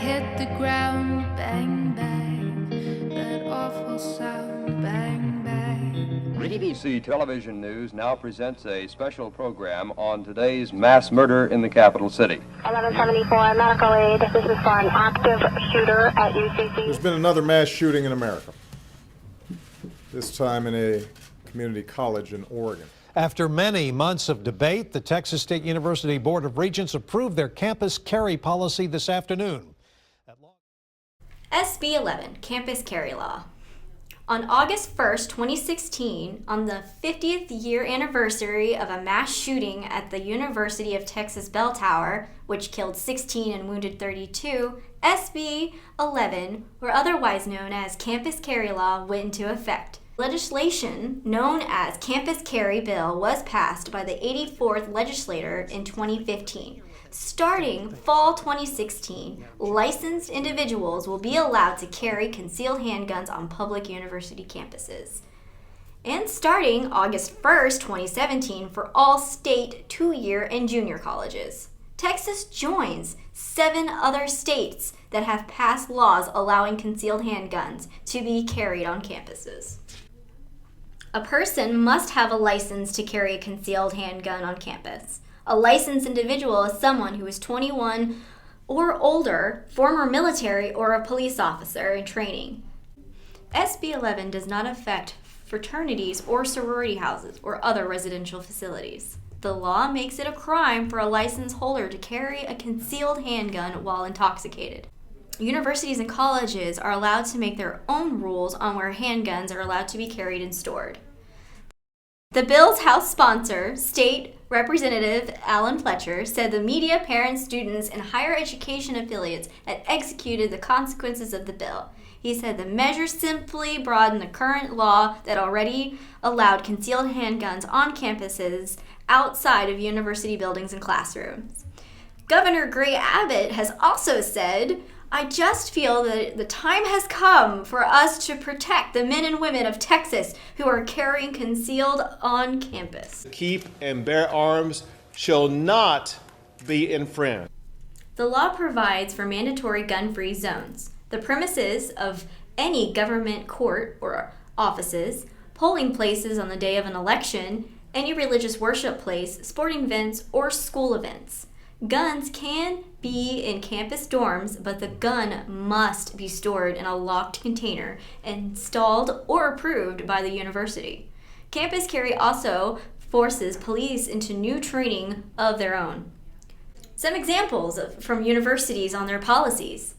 hit the ground, bang, bang, that awful sound, bang, bang. BBC Television News now presents a special program on today's mass murder in the capital city. 1174 medical aid. This is for an active shooter at UCC. There's been another mass shooting in America, this time in a community college in Oregon. After many months of debate, the Texas State University Board of Regents approved their campus carry policy this afternoon. Sb11 Campus Carry Law. On August 1st, 2016, on the 50th year anniversary of a mass shooting at the University of Texas Bell Tower, which killed 16 and wounded 32, Sb11, or otherwise known as Campus Carry Law, went into effect. Legislation known as Campus Carry Bill was passed by the 84th legislature in 2015. Starting fall 2016, licensed individuals will be allowed to carry concealed handguns on public university campuses. And starting August 1st, 2017, for all state 2-year and junior colleges. Texas joins 7 other states that have passed laws allowing concealed handguns to be carried on campuses. A person must have a license to carry a concealed handgun on campus. A licensed individual is someone who is 21 or older, former military, or a police officer in training. Sb11 does not affect fraternities or sorority houses or other residential facilities. The law makes it a crime for a license holder to carry a concealed handgun while intoxicated. Universities and colleges are allowed to make their own rules on where handguns are allowed to be carried and stored. The bill's House sponsor, State Representative Alan Fletcher, said the media, parents, students, and higher education affiliates had executed the consequences of the bill. He said the measure simply broadened the current law that already allowed concealed handguns on campuses outside of university buildings and classrooms. Governor Gray Abbott has also said, "I just feel that the time has come for us to protect the men and women of Texas who are carrying concealed on campus. Keep and bear arms shall not be infringed." The law provides for mandatory gun-free zones. The premises of any government court or offices, polling places on the day of an election, any religious worship place, sporting events, or school events. Guns can be in campus dorms, but the gun must be stored in a locked container installed or approved by the university. Campus carry also forces police into new training of their own. Some examples from universities on their policies.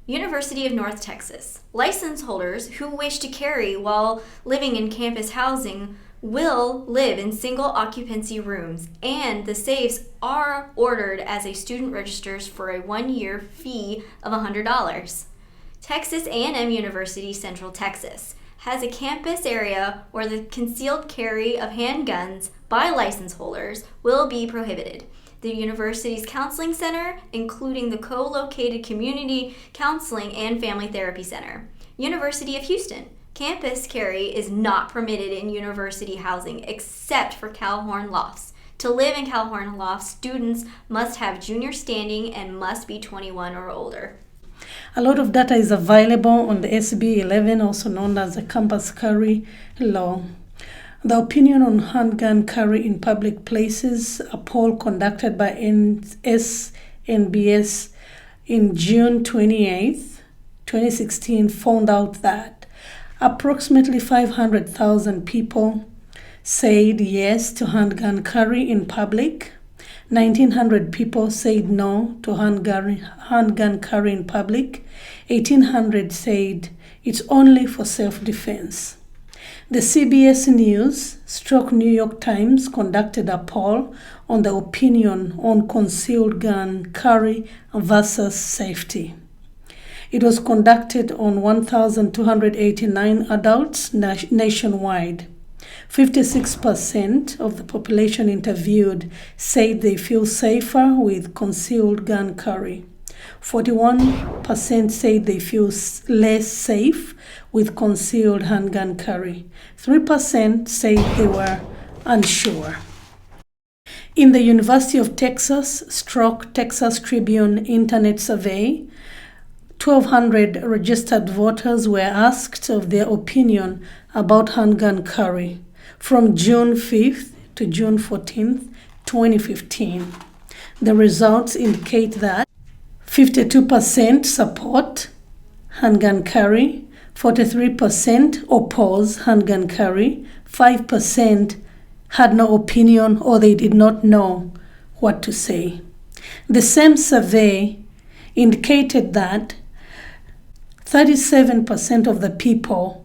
University of North Texas. License holders who wish to carry while living in campus housing will live in single occupancy rooms, and the safes are ordered as a student registers for a 1-year fee of $100. Texas A&M University Central Texas has a campus area where the concealed carry of handguns by license holders will be prohibited. The university's counseling center, including the co-located community counseling and family therapy center. University of Houston. Campus carry is not permitted in university housing except for Calhorn lofts. To live in Calhorn lofts, students must have junior standing and must be 21 or older. A lot of data is available on the Sb11, also known as the Campus Carry Law. The opinion on handgun carry in public places, a poll conducted by SNBS in June 28, 2016, found out that approximately 500,000 people said yes to handgun carry in public. 1,900 people said no to handgun carry in public. 1,800 said it's only for self-defense. The CBS News / New York Times conducted a poll on the opinion on concealed gun carry versus safety. It was conducted on 1,289 adults nationwide. 56% of the population interviewed said they feel safer with concealed gun carry. 41% said they feel less safe with concealed handgun carry. 3% said they were unsure. In the University of Texas / Texas Tribune Internet Survey, 1,200 registered voters were asked of their opinion about handgun carry from June 5th to June 14th, 2015. The results indicate that 52% support handgun carry, 43% oppose handgun carry, 5% had no opinion or they did not know what to say. The same survey indicated that 37% of the people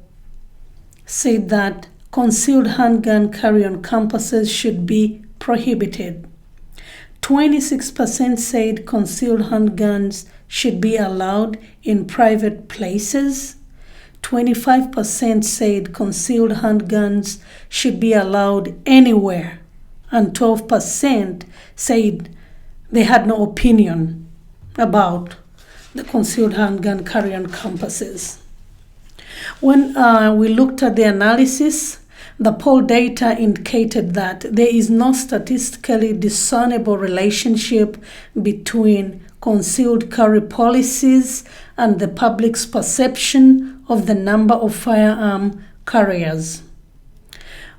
said that concealed handgun carry on campuses should be prohibited. 26% said concealed handguns should be allowed in private places. 25% said concealed handguns should be allowed anywhere. And 12% said they had no opinion about the concealed handgun carry on campuses. When we looked at the analysis, the poll data indicated that there is no statistically discernible relationship between concealed carry policies and the public's perception of the number of firearm carriers.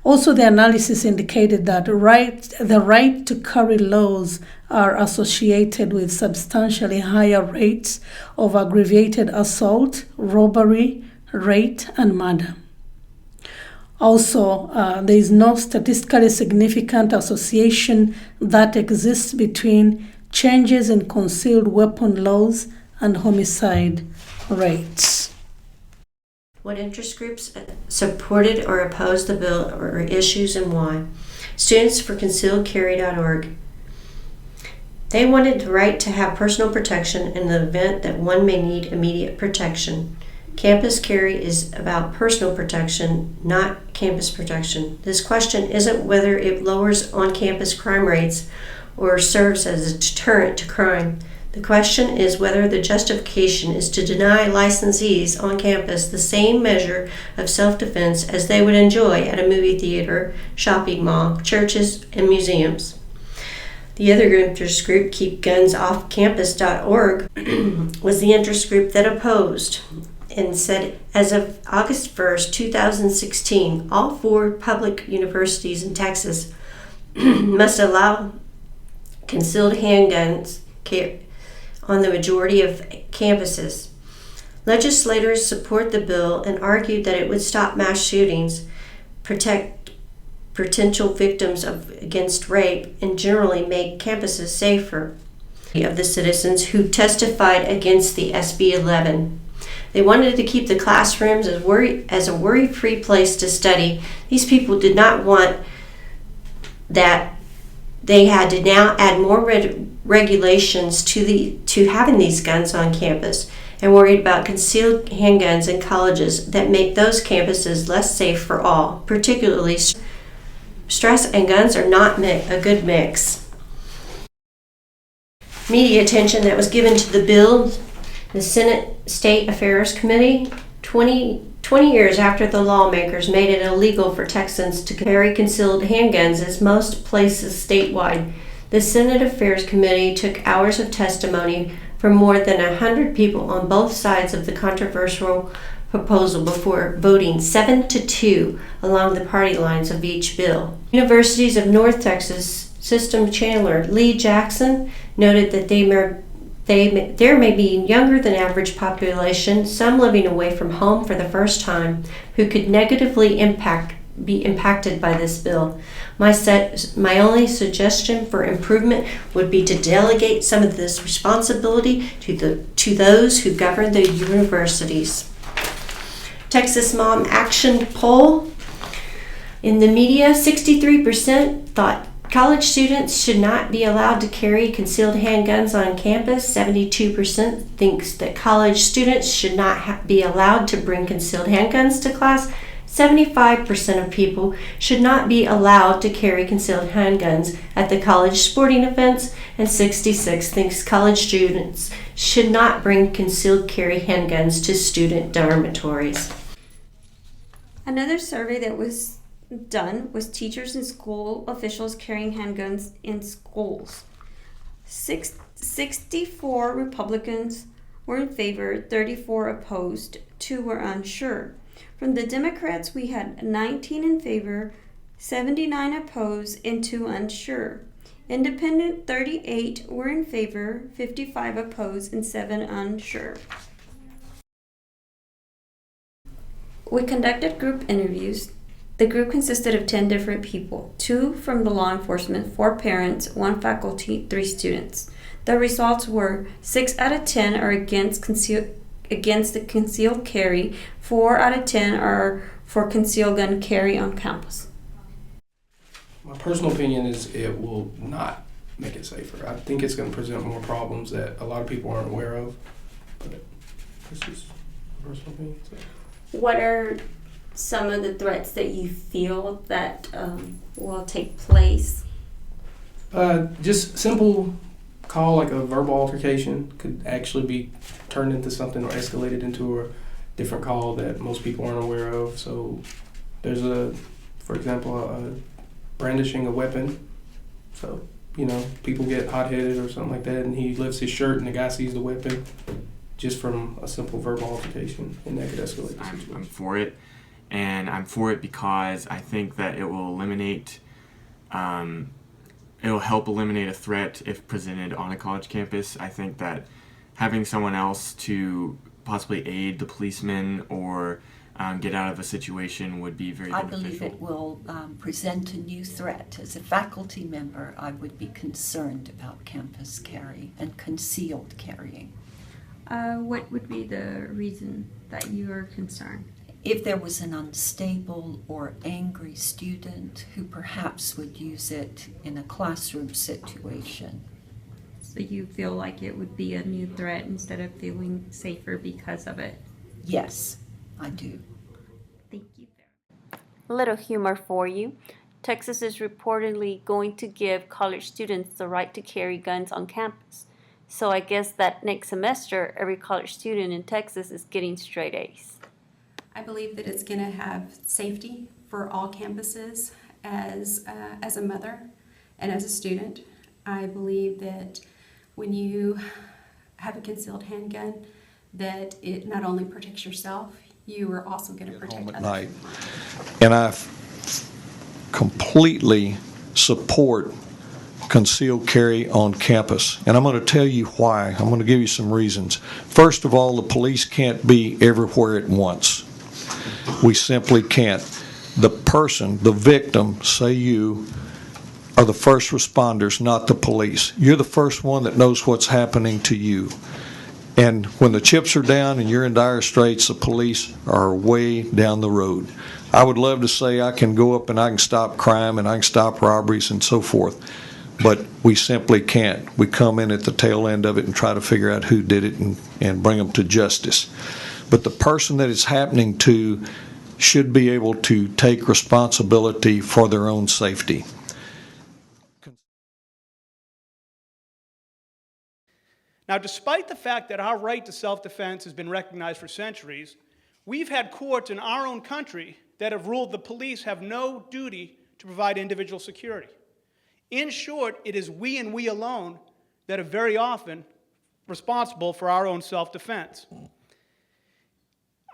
Also, the analysis indicated that the right to carry laws are associated with substantially higher rates of aggravated assault, robbery, rape, and murder. Also, there is no statistically significant association that exists between changes in concealed weapon laws and homicide rates. What interest groups supported or opposed the bill or issues and why? Students for concealedcarry.org. They wanted the right to have personal protection in the event that one may need immediate protection. Campus carry is about personal protection, not campus protection. This question isn't whether it lowers on-campus crime rates or serves as a deterrent to crime. The question is whether the justification is to deny licensees on campus the same measure of self-defense as they would enjoy at a movie theater, shopping mall, churches, and museums. The other interest group, KeepGunsOffCampus.org, was the interest group that opposed and said, as of August 1st, 2016, all 4 public universities in Texas must allow concealed handguns on the majority of campuses. Legislators support the bill and argued that it would stop mass shootings, protect potential victims against rape, and generally make campuses safer. Of the citizens who testified against the Sb11. They wanted to keep the classrooms as a worry-free place to study. These people did not want that they had to now add more regulations to having these guns on campus, and worried about concealed handguns in colleges that make those campuses less safe for all. Particularly, stress and guns are not a good mix. Media attention that was given to the bill. The Senate State Affairs Committee, 20 years after the lawmakers made it illegal for Texans to carry concealed handguns as most places statewide, the Senate Affairs Committee took hours of testimony from more than 100 people on both sides of the controversial proposal before voting 7-2 along the party lines of each bill. Universities of North Texas System Chancellor Lee Jackson noted that there may be younger than average population, some living away from home for the first time, who could negatively be impacted by this bill. My only suggestion for improvement would be to delegate some of this responsibility to those who govern the universities. Texas Mom Action Poll. In the media, 63% thought college students should not be allowed to carry concealed handguns on campus. 72% thinks that college students should not be allowed to bring concealed handguns to class. 75% of people should not be allowed to carry concealed handguns at the college sporting events, and 66% thinks college students should not bring concealed carry handguns to student dormitories. Another survey that was done was teachers and school officials carrying handguns in schools. 64 Republicans were in favor, 34 opposed, 2 were unsure. From the Democrats, we had 19 in favor, 79 opposed, and 2 unsure. Independent, 38 were in favor, 55 opposed, and 7 unsure. We conducted group interviews. The group consisted of 10 different people, 2 from the law enforcement, 4 parents, 1 faculty, 3 students. The results were 6 out of 10 are against the concealed carry, 4 out of 10 are for concealed gun carry on campus. My personal opinion is it will not make it safer. I think it's going to present more problems that a lot of people aren't aware of. But this is my personal opinion. So. What are some of the threats that you feel that will take place? Just simple call, like a verbal altercation, could actually be turned into something or escalated into a different call that most people aren't aware of. So there's for example, a brandishing a weapon. So, people get hot-headed or something like that, and he lifts his shirt and the guy sees the weapon just from a simple verbal altercation, and that could escalate the situation. I'm for it, and I'm for it because I think that it will eliminate, it'll help eliminate a threat if presented on a college campus. I think that having someone else to possibly aid the policeman or get out of a situation would be very beneficial. I believe it will present a new threat. As a faculty member, I would be concerned about campus carry and concealed carrying. What would be the reason that you are concerned? If there was an unstable or angry student who perhaps would use it in a classroom situation. So you feel like it would be a new threat instead of feeling safer because of it? Yes, I do. Thank you. A little humor for you. Texas is reportedly going to give college students the right to carry guns on campus. So I guess that next semester, every college student in Texas is getting straight A's. I believe that it's going to have safety for all campuses. As a mother and as a student, I believe that when you have a concealed handgun, that it not only protects yourself, you are also going to protect others. Night. And I completely support concealed carry on campus. And I'm going to tell you why. I'm going to give you some reasons. First of all, the police can't be everywhere at once. We simply can't. The person, the victim, say you, are the first responders, not the police. You're the first one that knows what's happening to you. And when the chips are down and you're in dire straits, the police are way down the road. I would love to say I can go up and I can stop crime and I can stop robberies and so forth, but we simply can't. We come in at the tail end of it and try to figure out who did it and bring them to justice. But the person that it's happening to should be able to take responsibility for their own safety. Now, despite the fact that our right to self-defense has been recognized for centuries, we've had courts in our own country that have ruled the police have no duty to provide individual security. In short, it is we and we alone that are very often responsible for our own self-defense.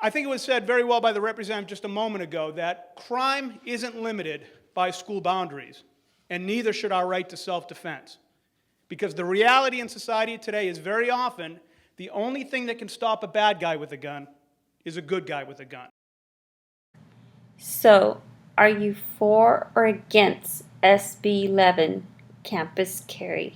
I think it was said very well by the representative just a moment ago that crime isn't limited by school boundaries, and neither should our right to self-defense. Because the reality in society today is very often the only thing that can stop a bad guy with a gun is a good guy with a gun. So, are you for or against Sb11 campus carry?